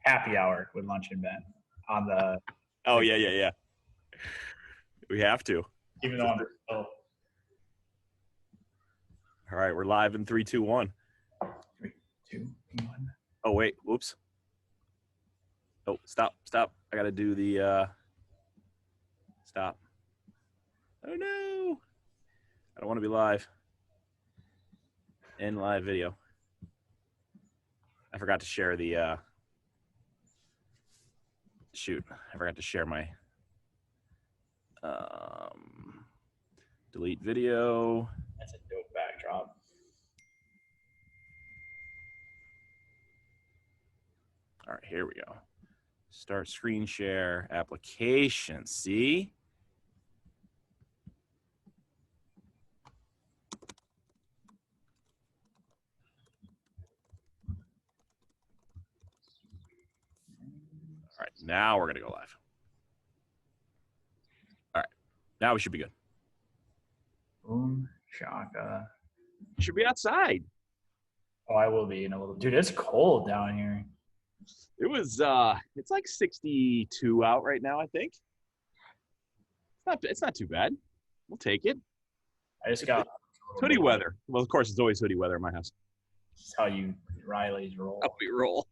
happy hour with Lunch and Ben on the. Oh yeah. We have to. Even though I'm still. All right, we're live in 3, 2, 1. 3, 2, 1. Oh wait, whoops. Oh, stop. I gotta do the stop. Oh no. I don't want to be live. In live video. I forgot to share the shoot. I forgot to share my delete video. That's a dope backdrop. All right, here we go. Start screen share application. See? All right, now we're gonna go live. All right, now we should be good. Boom, shaka. You should be outside. Oh, I will be in a little. Dude, it's cold down here. It was it's like 62 out right now, I think. It's not too bad. We'll take it. I just got hoodie weather. Well, of course, it's always hoodie weather in my house. That's how you Riley's roll. How we roll.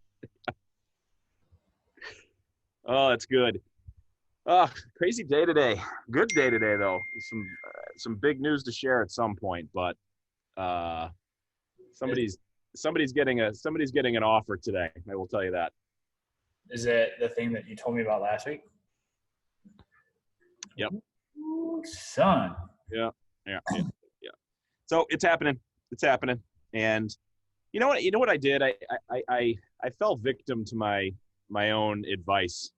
Oh, that's good. Crazy day today. Good day today, though. Some big news to share at some point, but somebody's getting an offer today. I will tell you that. Is it the thing that you told me about last week? Yep. Ooh, son. Yeah. So it's happening. And you know what I did? I fell victim to my own advice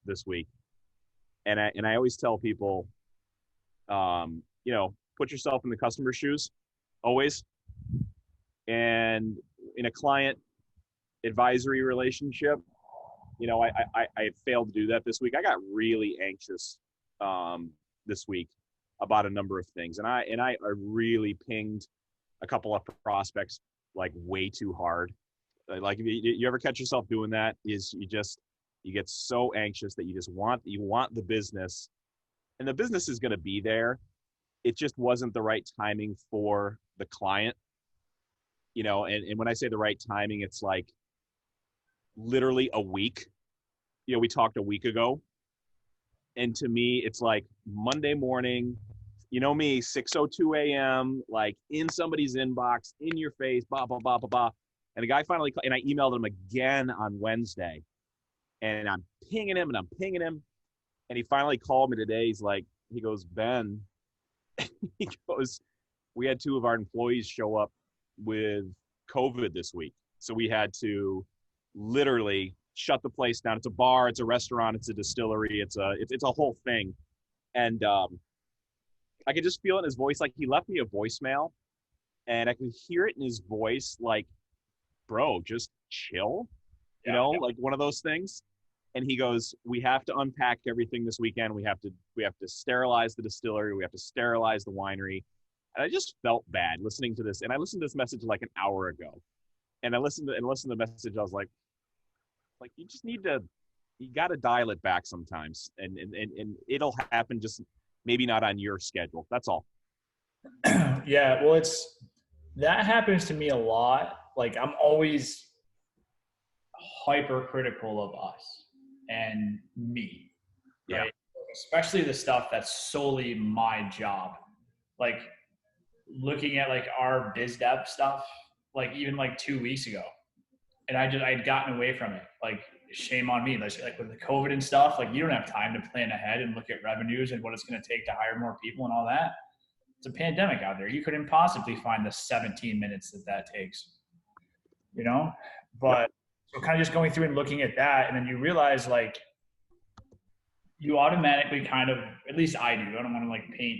this week. And I always tell people, put yourself in the customer's shoes, always. And in a client advisory relationship, I failed to do that this week. I got really anxious this week about a number of things, and I really pinged a couple of prospects like way too hard. Like if you ever catch yourself doing that, is you get so anxious that you want the business, and the business is going to be there. It just wasn't the right timing for the client. And when I say the right timing, it's like literally a week. We talked a week ago. And to me, it's like Monday morning, me, 6:02 a.m., like in somebody's inbox, in your face, blah, blah, blah, blah, blah. And the guy finally, and I emailed him again on Wednesday. And I'm pinging him. And he finally called me today. He goes, Ben, he goes, we had 2 of our employees show up with COVID this week. So we had to literally shut the place down. It's a bar, it's a restaurant, it's a distillery, it's a whole thing. And I could just feel it in his voice. Like he left me a voicemail and I could hear it in his voice, like, bro, just chill, like one of those things. And he goes, we have to unpack everything this weekend. We have to sterilize the distillery. We have to sterilize the winery. And I just felt bad listening to this. And I listened to this message like an hour ago. And I listened to the message. I was like, you got to dial it back sometimes. And it'll happen, just maybe not on your schedule. That's all. Yeah. Well, that happens to me a lot. Like I'm always hypercritical of us and me. Right? Yeah. Especially the stuff that's solely my job. Like looking at like our biz dev stuff, like even like 2 weeks ago, and I'd gotten away from it. Like shame on me. Like with the COVID and stuff, like you don't have time to plan ahead and look at revenues and what it's going to take to hire more people and all that. It's a pandemic out there. You couldn't possibly find the 17 minutes that takes, but so kind of just going through and looking at that. And then you realize like you automatically kind of, at least I do. I don't want to like paint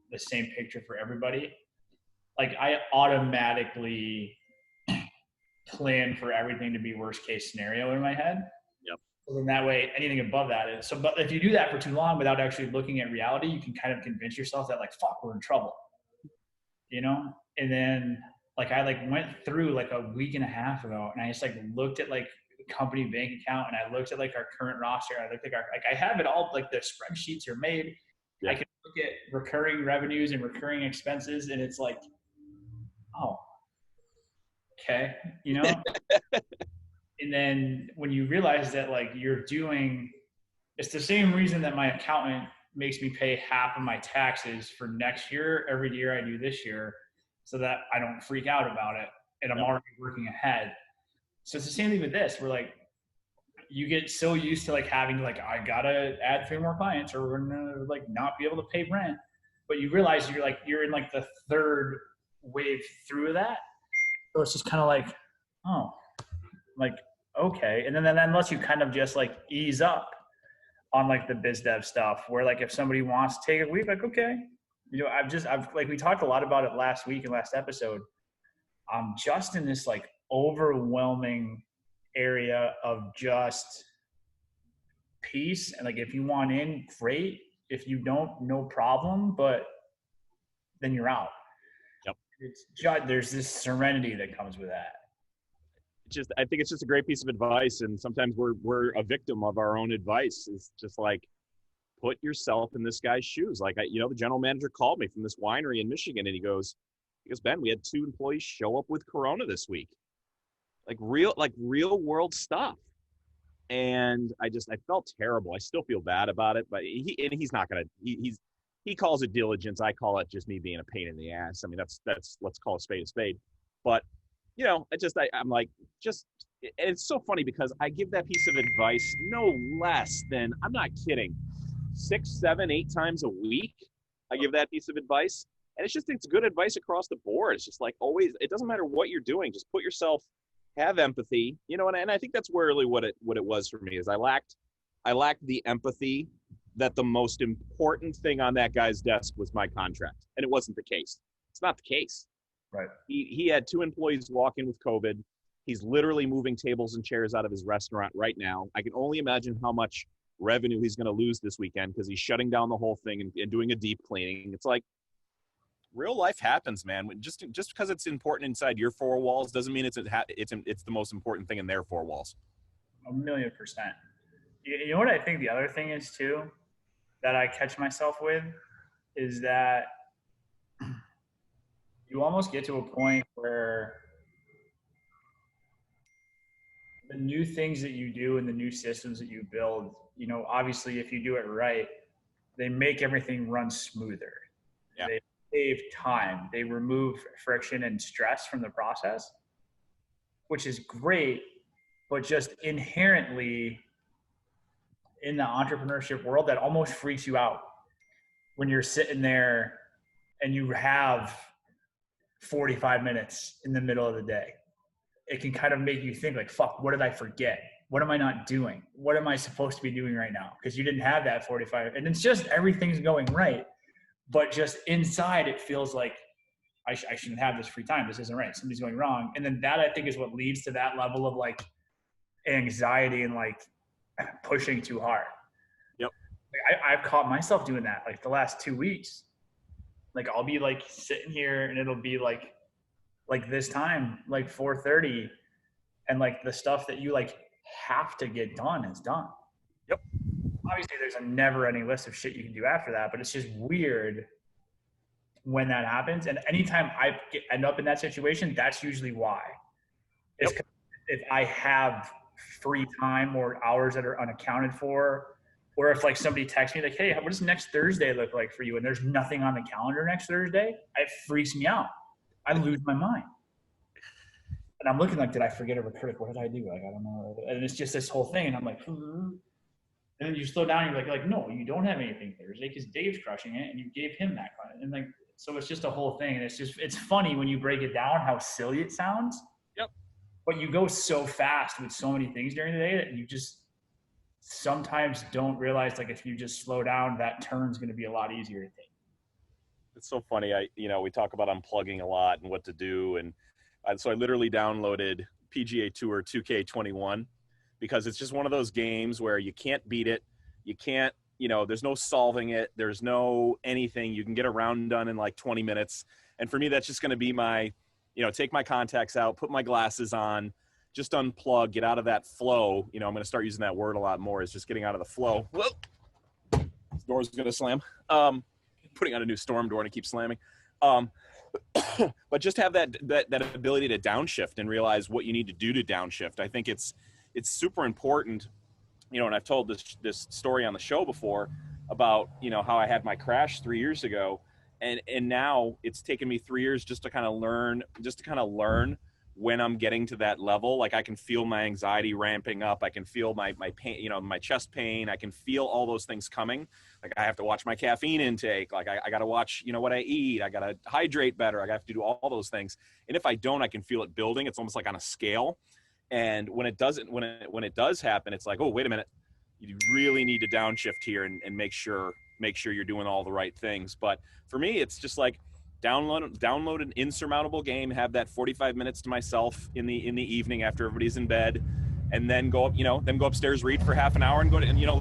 the same picture for everybody. Like I automatically plan for everything to be worst case scenario in my head. Yep. So then that way, anything above that is so. But if you do that for too long without actually looking at reality, you can kind of convince yourself that like, fuck, we're in trouble, And then like I like went through like a week and a half ago, and I just like looked at like company bank account and I looked at like our current roster. I looked at I have it all, like the spreadsheets are made. Yeah. I can look at recurring revenues and recurring expenses, and it's like, oh, okay, you know? And then when you realize that like you're doing, it's the same reason that my accountant makes me pay half of my taxes for next year every year I do this year, so that I don't freak out about it and I'm Yep. already working ahead. So it's the same thing with this. We're like, you get so used to like having to like, I gotta add 3 more clients or we're gonna like not be able to pay rent. But you realize you're in like the third wave through that. So it's just kind of like, oh, like, okay. And then that lets you kind of just like ease up on like the biz dev stuff where like if somebody wants to take a week, like, okay. You know, I've like, we talked a lot about it last week and last episode. I'm just in this like overwhelming area of just peace. And like, if you want in, great. If you don't, no problem. But then you're out. Yep. It's just, there's this serenity that comes with that. I think it's just a great piece of advice. And sometimes we're a victim of our own advice. It's just like, put yourself in this guy's shoes. Like, the general manager called me from this winery in Michigan and he goes, Ben, we had 2 employees show up with Corona this week. Like real world stuff. And I felt terrible. I still feel bad about it, but he's not going to, he calls it diligence. I call it just me being a pain in the ass. I mean, that's, let's call a spade. But, I'm like, it's so funny because I give that piece of advice no less than, I'm not kidding, 6, 7, 8 times a week. I give that piece of advice. And it's good advice across the board. It's just like always, it doesn't matter what you're doing. Just put yourself, have empathy, and I think that's really what it was for me is I lacked the empathy that the most important thing on that guy's desk was my contract. And it wasn't the case. It's not the case. Right. He had 2 employees walk in with COVID. He's literally moving tables and chairs out of his restaurant right now. I can only imagine how much revenue he's going to lose this weekend because he's shutting down the whole thing and doing a deep cleaning. It's like, real life happens, man. Just because it's important inside your 4 walls doesn't mean it's the most important thing in their 4 walls. 1,000,000%. You know what I think the other thing is too, that I catch myself with, is that you almost get to a point where the new things that you do and the new systems that you build, obviously if you do it right, they make everything run smoother. Yeah. They save time. They remove friction and stress from the process, which is great, but just inherently in the entrepreneurship world, that almost freaks you out when you're sitting there and you have 45 minutes in the middle of the day. It can kind of make you think like, fuck, what did I forget? What am I not doing? What am I supposed to be doing right now? Because you didn't have that 45. And it's just everything's going right. But just inside, it feels like I shouldn't have this free time. This isn't right. Something's going wrong. And then that, I think, is what leads to that level of like anxiety and like pushing too hard. Yep. I've caught myself doing that like the last 2 weeks. Like I'll be like sitting here and it'll be like this time, like 4:30, and like the stuff that you like have to get done is done. Yep. Obviously there's a never ending list of shit you can do after that, but it's just weird when that happens. And anytime I end up in that situation, that's usually why. It's if I have free time or hours that are unaccounted for, or if like somebody texts me like, hey, what does next Thursday look like for you? And there's nothing on the calendar next Thursday, it freaks me out. I lose my mind. And I'm looking like, did I forget a recruit? What did I do? Like, I don't know. And it's just this whole thing. And I'm like, and then you slow down and you're like, no, you don't have anything Thursday because Dave's crushing it and you gave him that kind. And like, so it's just a whole thing. And it's funny when you break it down how silly it sounds. Yep. But you go so fast with so many things during the day that you just sometimes don't realize, like, if you just slow down, that turn's going to be a lot easier to take. It's so funny. We talk about unplugging a lot and what to do. And so I literally downloaded PGA Tour 2K21 because it's just one of those games where you can't beat it. You can't, there's no solving it. There's no anything. You can get a round done in like 20 minutes. And for me, that's just going to be my, take my contacts out, put my glasses on, just unplug, get out of that flow. I'm going to start using that word a lot more, is just getting out of the flow. Whoa, this door's going to slam. Putting on a new storm door and it keeps slamming. But just have that ability to downshift and realize what you need to do to downshift. I think it's super important, and I've told this story on the show before about, how I had my crash 3 years ago. And now it's taken me 3 years just to kind of learn when I'm getting to that level. Like, I can feel my anxiety ramping up. I can feel my pain, my chest pain. I can feel all those things coming. Like, I have to watch my caffeine intake. Like, I got to watch, what I eat. I got to hydrate better. I have to do all those things. And if I don't, I can feel it building. It's almost like on a scale. And when it does happen, it's like, oh, wait a minute. You really need to downshift here and make sure you're doing all the right things. But for me, it's just like, download an insurmountable game, have that 45 minutes to myself in the evening after everybody's in bed, and then go upstairs, read for half an hour, and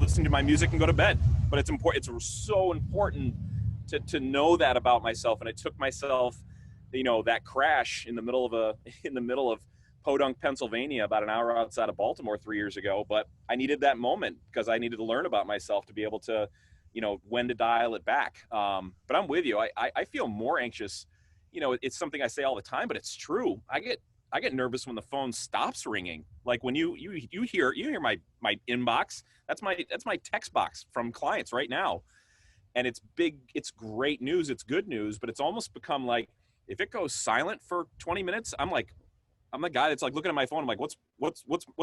listen to my music and go to bed. But it's important. It's so important to know that about myself. And I took myself, that crash in the middle of Podunk, Pennsylvania, about an hour outside of Baltimore 3 years ago. But I needed that moment because I needed to learn about myself to be able to, when to dial it back. But I'm with you. I feel more anxious. It's something I say all the time, but it's true. I get nervous when the phone stops ringing. Like, when you hear my inbox, that's my text box from clients right now. And it's big, it's great news, it's good news, but it's almost become like, if it goes silent for 20 minutes, I'm the guy that's like looking at my phone. I'm like, what's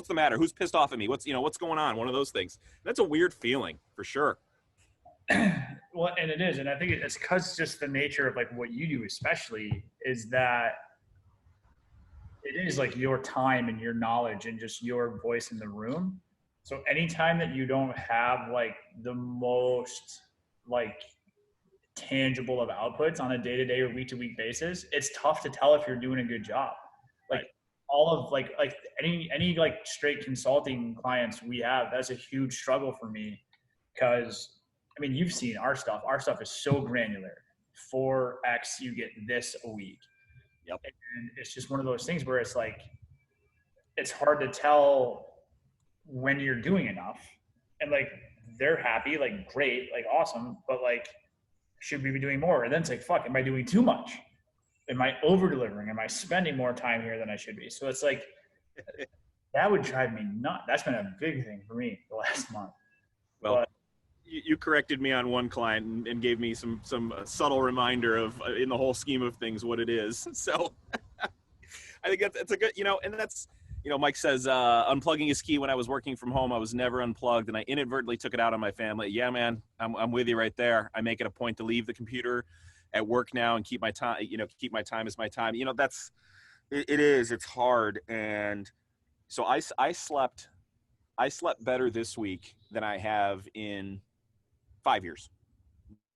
the matter? Who's pissed off at me? What's going on? One of those things. That's a weird feeling for sure. Well, and it is. And I think it's because just the nature of like what you do, especially, is that it is like your time and your knowledge and just your voice in the room. So anytime that you don't have like the most like tangible of outputs on a day-to-day or week-to-week basis, it's tough to tell if you're doing a good job. Like, right. All of like any like straight consulting clients we have, that's a huge struggle for me, because I mean, you've seen our stuff. Our stuff is so granular. 4x, you get this a week. Yep. And it's just one of those things where it's like, it's hard to tell when you're doing enough. And like, they're happy, like, great, like, awesome. But like, should we be doing more? And then it's like, fuck, am I doing too much? Am I over delivering? Am I spending more time here than I should be? So it's like, that would drive me nuts. That's been a big thing for me the last month. Well, but you corrected me on one client and gave me some subtle reminder of, in the whole scheme of things, what it is. So I think it's a good, and that's, Mike says, unplugging is key. When I was working from home, I was never unplugged, and I inadvertently took it out on my family. Yeah, man, I'm with you right there. I make it a point to leave the computer at work now and keep my time, keep my time as my time. It's hard. And so I slept better this week than I have in 5 years.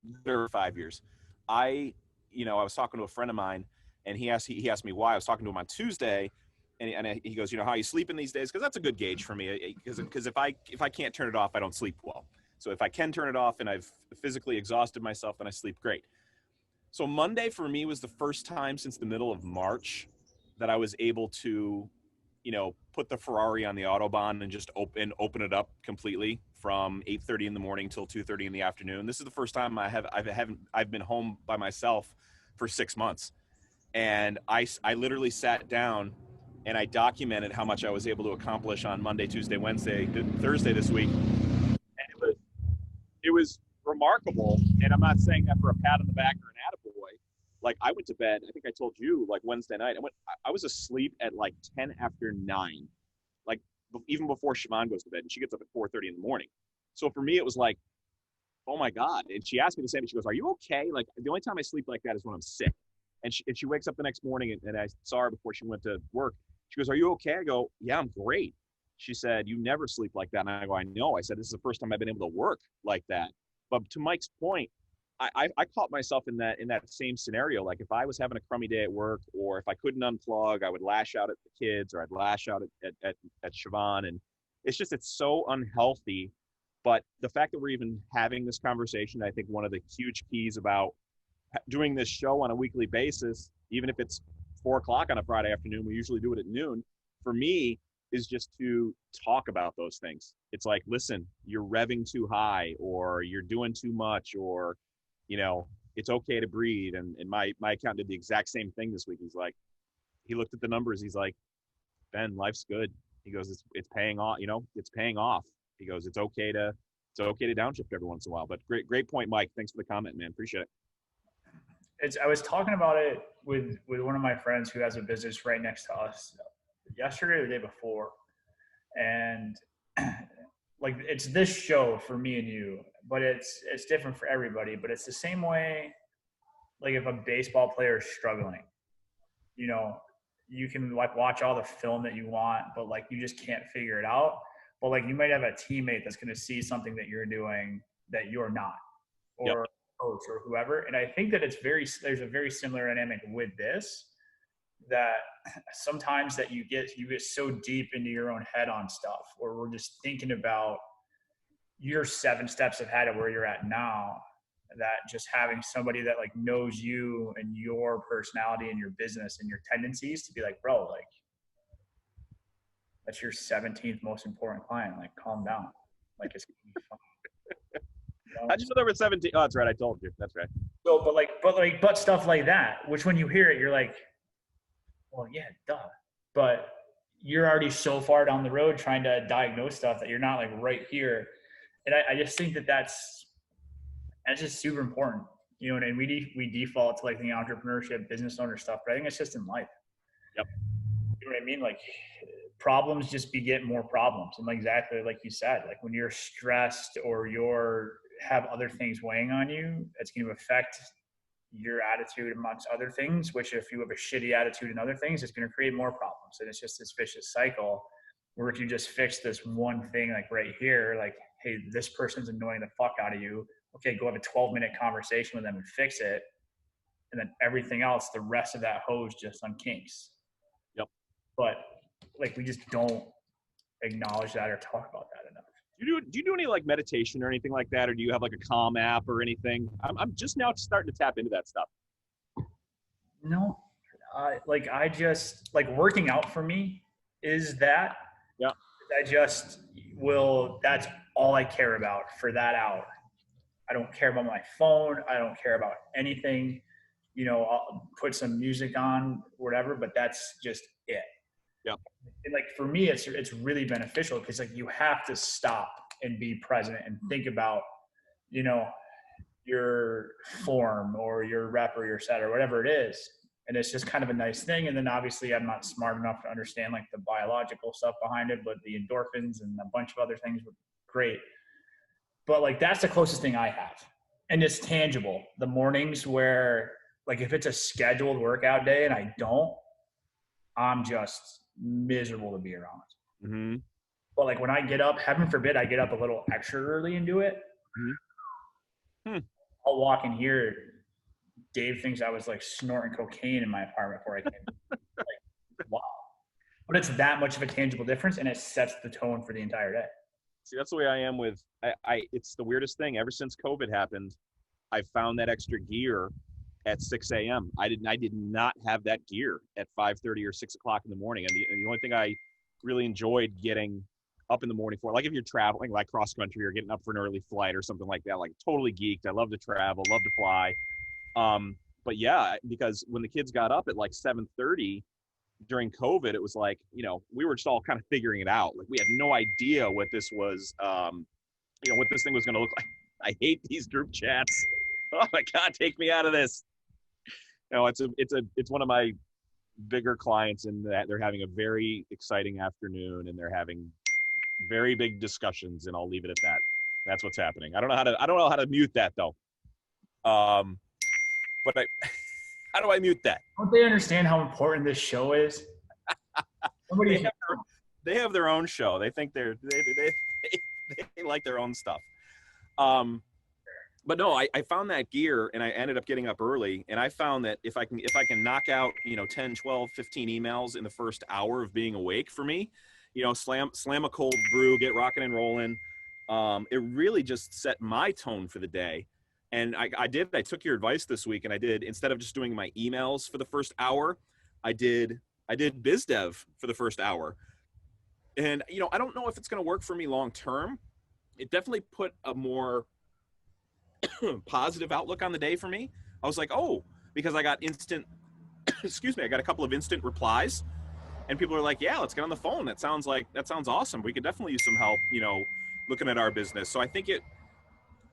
Better 5 years. I was talking to a friend of mine, and he asked me why. I was talking to him on Tuesday, and he goes, how are you sleeping these days? Because that's a good gauge for me. Because if I can't turn it off, I don't sleep well. So if I can turn it off and I've physically exhausted myself, then I sleep great. So Monday for me was the first time since the middle of March that I was able to, put the Ferrari on the Autobahn and just open it up completely from 8:30 in the morning till 2:30 in the afternoon. This is the first time I've been home by myself for 6 months. And I literally sat down and I documented how much I was able to accomplish on Monday, Tuesday, Wednesday, Thursday this week. And it was remarkable. And I'm not saying that for a pat on the back or an attaboy. Like, I went to bed, I think I told you, like, Wednesday night. I was asleep at like 10 after 9, like even before Siobhan goes to bed, and she gets up at 4:30 in the morning. So for me, it was like, oh my God. And she asked me the same thing. She goes, are you okay? Like, the only time I sleep like that is when I'm sick. And she wakes up the next morning, and I saw her before she went to work. She goes, are you okay? I go, yeah, I'm great. She said, you never sleep like that. And I go, I know. I said, this is the first time I've been able to work like that. But to Mike's point, I caught myself in that same scenario. Like, if I was having a crummy day at work, or if I couldn't unplug, I would lash out at the kids, or I'd lash out at Siobhan. And it's so unhealthy. But the fact that we're even having this conversation, I think one of the huge keys about doing this show on a weekly basis, even if it's 4 o'clock on a Friday afternoon, we usually do it at noon, for me is just to talk about those things. It's like, listen, you're revving too high, or you're doing too much, or, you know, it's okay to breathe. And my accountant did the exact same thing this week. He's like, he looked at the numbers. He's like, Ben, life's good. He goes, it's paying off, you know, it's paying off. He goes, it's okay to downshift every once in a while. But great point, Mike. Thanks for the comment, man. Appreciate it. I was talking about it with one of my friends who has a business right next to us yesterday or the day before. And like, it's this show for me and you, but it's different for everybody. But it's the same way, like if a baseball player is struggling, you know, you can like watch all the film that you want, but like you just can't figure it out. But like you might have a teammate that's going to see something that you're doing that you're not, or Yep. coach or whoever. And I think that there's a very similar dynamic with this, that sometimes that you get so deep into your own head on stuff, or we're just thinking about you're 7 steps ahead of where you're at now, that just having somebody that like knows you and your personality and your business and your tendencies to be like, bro, like that's your 17th most important client. Like, calm down. Like, it's gonna be fun. You know? I just know there were 17. Oh, that's right. I told you. That's right. So, but stuff like that, which when you hear it, you're like, well, yeah, duh. But you're already so far down the road trying to diagnose stuff that you're not like right here. And I just think that that's just super important. You know, and we default to like the entrepreneurship, business owner stuff, but I think it's just in life. Yep. You know what I mean? Like, problems just beget more problems. And like, exactly like you said, like when you're stressed or have other things weighing on you, it's going to affect your attitude amongst other things, which if you have a shitty attitude and other things, it's going to create more problems. And it's just this vicious cycle where if you just fix this one thing, like right here, like, hey, this person's annoying the fuck out of you. Okay, go have a 12-minute conversation with them and fix it. And then everything else, the rest of that hose just unkinks. Yep. But like, we just don't acknowledge that or talk about that enough. Do you do any like meditation or anything like that, or do you have like a Calm app or anything? I'm just now starting to tap into that stuff. No, I just like working out for me is that. Yeah. That's all I care about for that hour. I don't care about my phone. I don't care about anything. You know, I'll put some music on, whatever, but that's just it. Yeah. And like for me, it's really beneficial because like you have to stop and be present and think about, you know, your form or your rep or your set or whatever it is. And it's just kind of a nice thing. And then obviously I'm not smart enough to understand like the biological stuff behind it, but the endorphins and a bunch of other things were great. But like, that's the closest thing I have. And it's tangible. The mornings where like, if it's a scheduled workout day and I don't, I'm just miserable to be around. Mm-hmm. But like when I get up, heaven forbid, I get up a little extra early and do it. Mm-hmm. I'll walk in here. Dave thinks I was like snorting cocaine in my apartment before I came. Like, wow. But it's that much of a tangible difference, and it sets the tone for the entire day. See, that's the way I am with, it's the weirdest thing. Ever since COVID happened, I found that extra gear at 6 a.m. I did not have that gear at 5:30 or 6 o'clock in the morning. And the only thing I really enjoyed getting up in the morning for, like if you're traveling, like cross country or getting up for an early flight or something like that, like totally geeked. I love to travel, love to fly. But yeah, because when the kids got up at like 7:30 during COVID, it was like, you know, we were just all kind of figuring it out. Like we had no idea what this was, what this thing was going to look like. I hate these group chats. Oh my God, take me out of this. You know, it's one of my bigger clients in that they're having a very exciting afternoon and they're having very big discussions, and I'll leave it at that. That's what's happening. I don't know how to mute that though. But how do I mute that? Don't they understand how important this show is? They have their own show. They think they like their own stuff. But no, I found that gear and I ended up getting up early, and I found that if I can knock out, 10, 12, 15 emails in the first hour of being awake for me, slam a cold brew, get rocking and rolling. It really just set my tone for the day. And I took your advice this week, and I did, instead of just doing my emails for the first hour, I I did biz dev for the first hour. And, I don't know if it's going to work for me long term. It definitely put a more positive outlook on the day for me. I was like, oh, because I got instant, excuse me, I got a couple of instant replies, and people are like, yeah, let's get on the phone. That sounds awesome. We could definitely use some help, looking at our business. So I think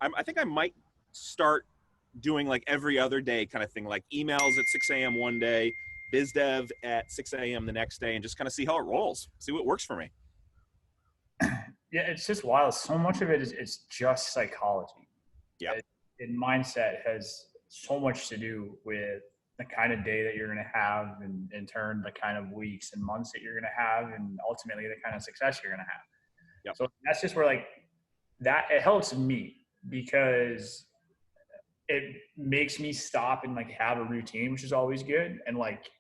I think I might start doing like every other day kind of thing, like emails at 6 a.m. one day, biz dev at 6 a.m. the next day, and just kind of see how it rolls, see what works for me. Yeah, it's just wild. So much of it is it's just psychology. Yeah. And mindset has so much to do with the kind of day that you're going to have, and in turn, the kind of weeks and months that you're going to have, and ultimately the kind of success you're going to have. Yep. So that's just where like that, it helps me because it makes me stop and like have a routine, which is always good. And like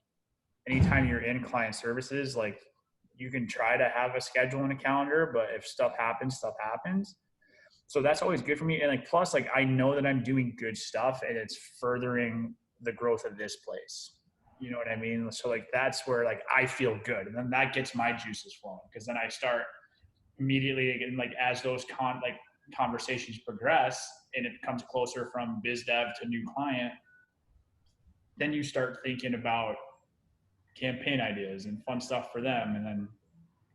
anytime you're in client services, like you can try to have a schedule and a calendar, but if stuff happens, stuff happens. So that's always good for me. And like, plus like, I know that I'm doing good stuff and it's furthering the growth of this place. You know what I mean? So like, that's where like, I feel good. And then that gets my juices flowing. Cause then I start immediately again, like as those conversations progress and it comes closer from biz dev to new client, then you start thinking about campaign ideas and fun stuff for them. And then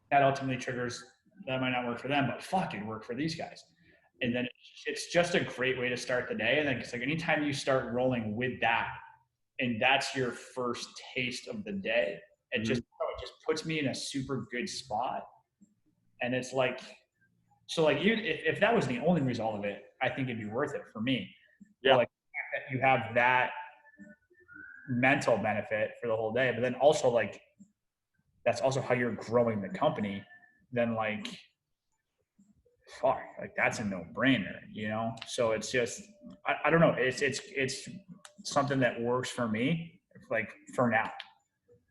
that ultimately triggers, that might not work for them, but fuck, it worked for these guys. And then it's just a great way to start the day. And then it's like anytime you start rolling with that, and that's your first taste of the day, it just puts me in a super good spot. And it's like, so like you, if that was the only result of it, I think it'd be worth it for me. Yeah. But like you have that mental benefit for the whole day, but then also like, that's also how you're growing the company. Then like, fuck, like that's a no-brainer, So it's just, I don't know. It's something that works for me, like for now.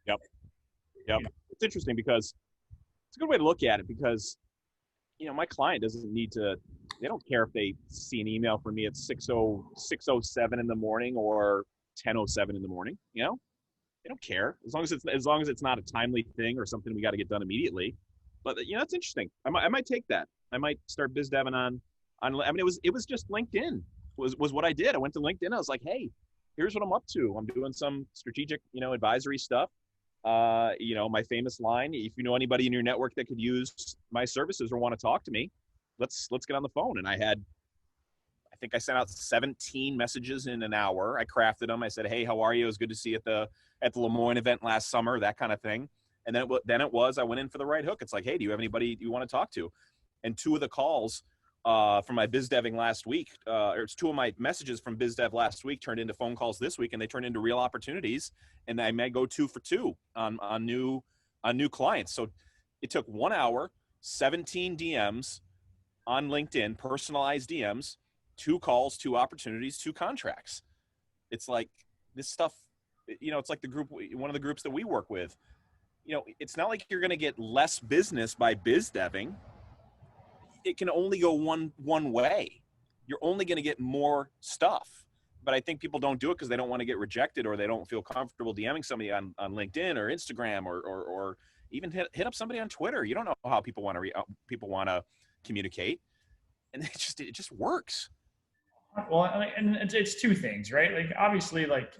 Yep. It's interesting because it's a good way to look at it because, my client doesn't need to, they don't care if they see an email from me at 6:07 in the morning or 10:07 in the morning, They don't care as long as it's not a timely thing or something we got to get done immediately. But that's interesting. I might take that. I might start biz deving on. I mean, it was just LinkedIn was what I did. I went to LinkedIn. I was like, hey, here's what I'm up to. I'm doing some strategic, advisory stuff. My famous line: if you know anybody in your network that could use my services or want to talk to me, let's get on the phone. And I think I sent out 17 messages in an hour. I crafted them. I said, hey, how are you? It was good to see you at the Lemoyne event last summer, that kind of thing. And then I went in for the right hook. It's like, hey, do you have anybody you want to talk to? And two of the calls from my biz deving last week, or it's two of my messages from biz dev last week turned into phone calls this week, and they turned into real opportunities. And I may go 2 for 2 on new clients. So it took 1 hour, 17 DMs on LinkedIn, personalized DMs, 2 calls, 2 opportunities, 2 contracts. It's like this stuff, it's like one of the groups that we work with. It's not like you're going to get less business by biz deving. It can only go one way. You're only going to get more stuff. But I think people don't do it because they don't want to get rejected or they don't feel comfortable DMing somebody on LinkedIn or Instagram or even hit up somebody on Twitter. You don't know how people want to communicate, and it just works. Well, and it's 2 things, right? Like obviously, like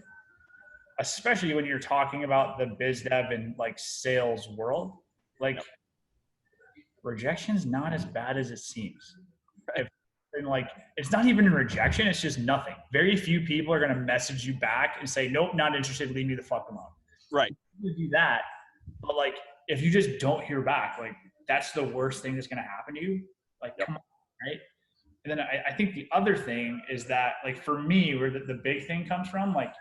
especially when you're talking about the biz dev and like sales world, like rejection's not as bad as it seems. And like it's not even a rejection, it's just nothing. Very few people are going to message you back and say, nope, not interested, leave me the fuck alone. Right. You do that, but like if you just don't hear back, like that's the worst thing that's going to happen to you. Like come on, right? And then I think the other thing is that like for me, where the big thing comes from, like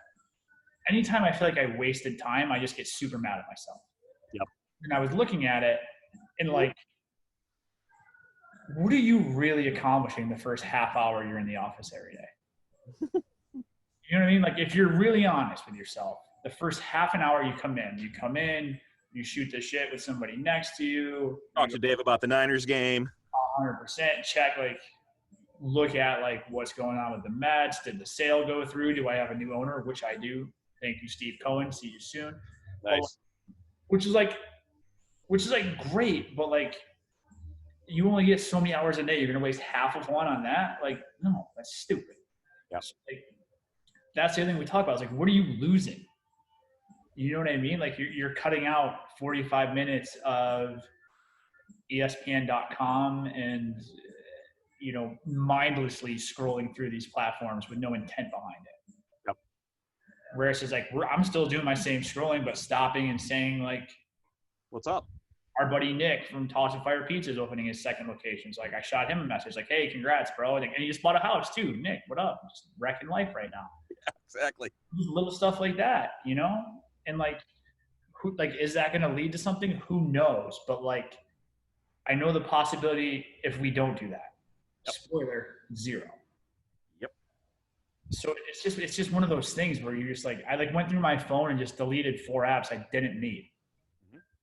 anytime I feel like I wasted time, I just get super mad at myself. Yep. And I was looking at it and like, what are you really accomplishing the first half hour you're in the office every day? You know what I mean? Like if you're really honest with yourself, the first half an hour you come in, you shoot the shit with somebody next to you. Talk to Dave about the Niners game. 100% check, like look at like what's going on with the Mets. Did the sale go through? Do I have a new owner? Which I do. Thank you, Steve Cohen. See you soon. Nice. which is like great, but like you only get so many hours a day. You're gonna waste half of one on that? Like, no, that's stupid. Yeah. So, like, that's the other thing we talk about. Is like, what are you losing? You know what I mean? Like, you're cutting out 45 minutes of ESPN.com and mindlessly scrolling through these platforms with no intent behind it. Yep. Whereas it's like I'm still doing my same scrolling, but stopping and saying like, "What's up?" Our buddy Nick from Toss and Fire Pizza is opening his second location. So like I shot him a message like, "Hey, congrats, bro!" And he just bought a house too. Nick, what up? Just wrecking life right now. Yeah, exactly. Just little stuff like that, And like, is that going to lead to something? Who knows? But like, I know the possibility if we don't do that. Yep. Spoiler, 0. Yep. So it's just one of those things where you're just like, I like went through my phone and just deleted 4 apps I didn't need.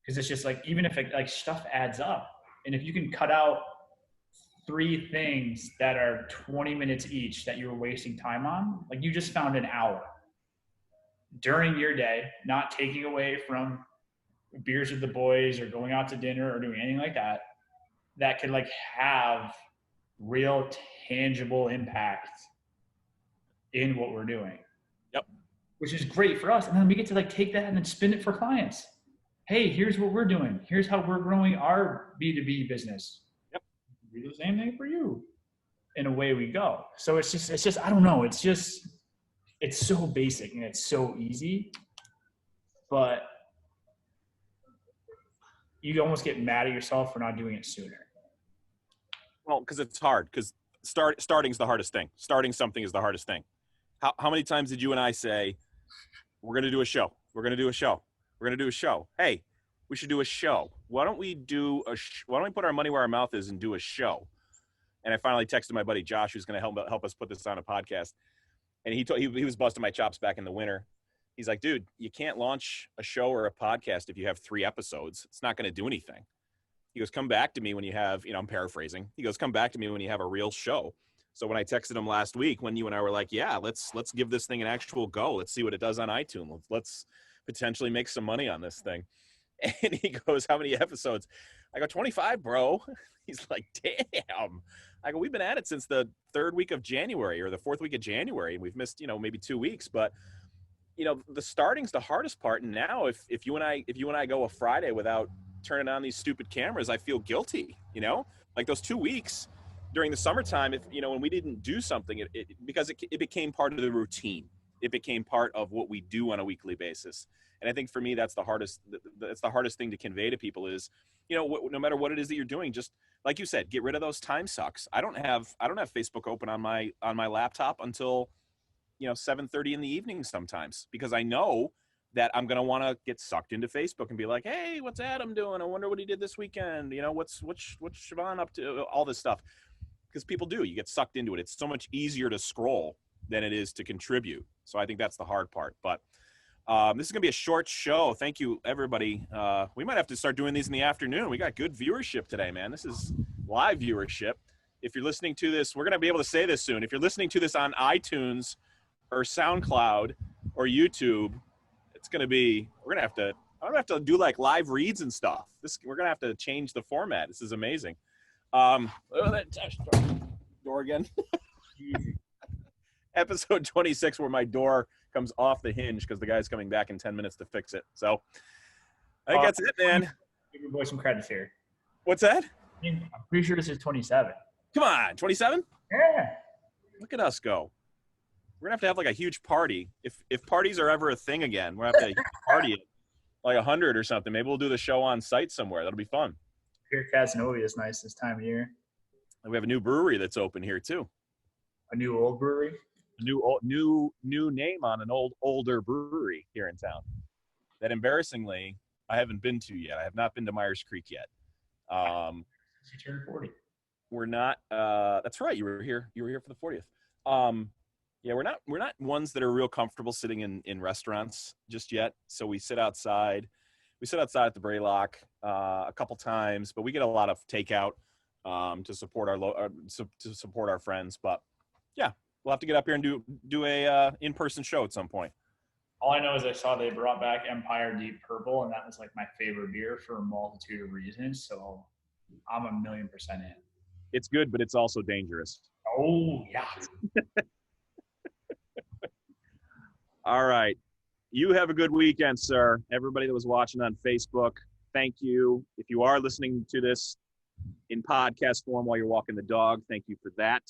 Because it's just like, even if it, like stuff adds up, and if you can cut out 3 things that are 20 minutes each that you were wasting time on, like you just found an hour during your day, not taking away from beers with the boys or going out to dinner or doing anything like that, that could like have real tangible impact in what we're doing. Yep. Which is great for us. And then we get to like take that and then spin it for clients. Hey, here's what we're doing. Here's how we're growing our B2B business. Yep. Do the same thing for you. And away we go. So it's just, I don't know. It's so basic and it's so easy, but you almost get mad at yourself for not doing it sooner. Well, because it's hard. Because starting's the hardest thing. Starting something is the hardest thing. How many times did you and I say, we're going to do a show? We're going to do a show. We're going to do a show. Hey, we should do a show. Why don't we put our money where our mouth is and do a show? And I finally texted my buddy Josh, who's going to help us put this on a podcast. And he was busting my chops back in the winter. He's like, dude, you can't launch a show or a podcast if you have 3 episodes. It's not going to do anything. He goes, come back to me when you have, I'm paraphrasing. He goes, come back to me when you have a real show. So when I texted him last week, when you and I were like, yeah, let's give this thing an actual go. Let's see what it does on iTunes. Let's potentially make some money on this thing. And he goes, how many episodes? I go, 25, bro. He's like, damn. I go, we've been at it since the 3rd week of January or the 4th week of January. We've missed, maybe 2 weeks, but the starting's the hardest part. And now if you and I go a Friday without turning on these stupid cameras, I feel guilty, like those 2 weeks during the summertime, when we didn't do something, because it became part of the routine. It became part of what we do on a weekly basis. And I think for me, that's the hardest thing to convey to people is, no matter what it is that you're doing, just like you said, get rid of those time sucks. I don't have Facebook open on my laptop until, 7:30 in the evening sometimes, because I know that I'm going to want to get sucked into Facebook and be like, hey, what's Adam doing? I wonder what he did this weekend. What's Siobhan up to? All this stuff. Because people do, you get sucked into it. It's so much easier to scroll than it is to contribute. So I think that's the hard part. But this is going to be a short show. Thank you, everybody. We might have to start doing these in the afternoon. We got good viewership today, man. This is live viewership. If you're listening to this, we're going to be able to say this soon. If you're listening to this on iTunes or SoundCloud or YouTube, it's going to be, I'm going to have to do like live reads and stuff. We're going to have to change the format. This is amazing. Door again. Episode 26, where my door comes off the hinge because the guy's coming back in 10 minutes to fix it. So I think that's it, man. Give your boy some credits here. What's that? I'm pretty sure this is 27. Come on, 27? Yeah. Look at us go. We're gonna have like a huge party. If parties are ever a thing again, we're gonna have to have a huge party at like 100 or something. Maybe we'll do the show on site somewhere. That'll be fun. Here, Casanova is nice this time of year. And we have a new brewery that's open here too. A new old brewery. A new name on an older brewery here in town. That embarrassingly I haven't been to yet. I have not been to Myers Creek yet. You turned 40. We're not. That's right. You were here for the 40th. Yeah, we're not ones that are real comfortable sitting in restaurants just yet. So we sit outside. We sit outside at the Braylock a couple times, but we get a lot of takeout to support our friends. But yeah, we'll have to get up here and do a in-person show at some point. All I know is I saw they brought back Empire Deep Purple, and that was like my favorite beer for a multitude of reasons. So I'm 1,000,000% in. It's good, but it's also dangerous. Oh yeah. All right. You have a good weekend, sir. Everybody that was watching on Facebook, thank you. If you are listening to this in podcast form while you're walking the dog, thank you for that.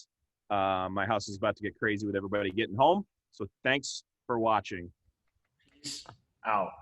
My house is about to get crazy with everybody getting home. So thanks for watching. Peace out.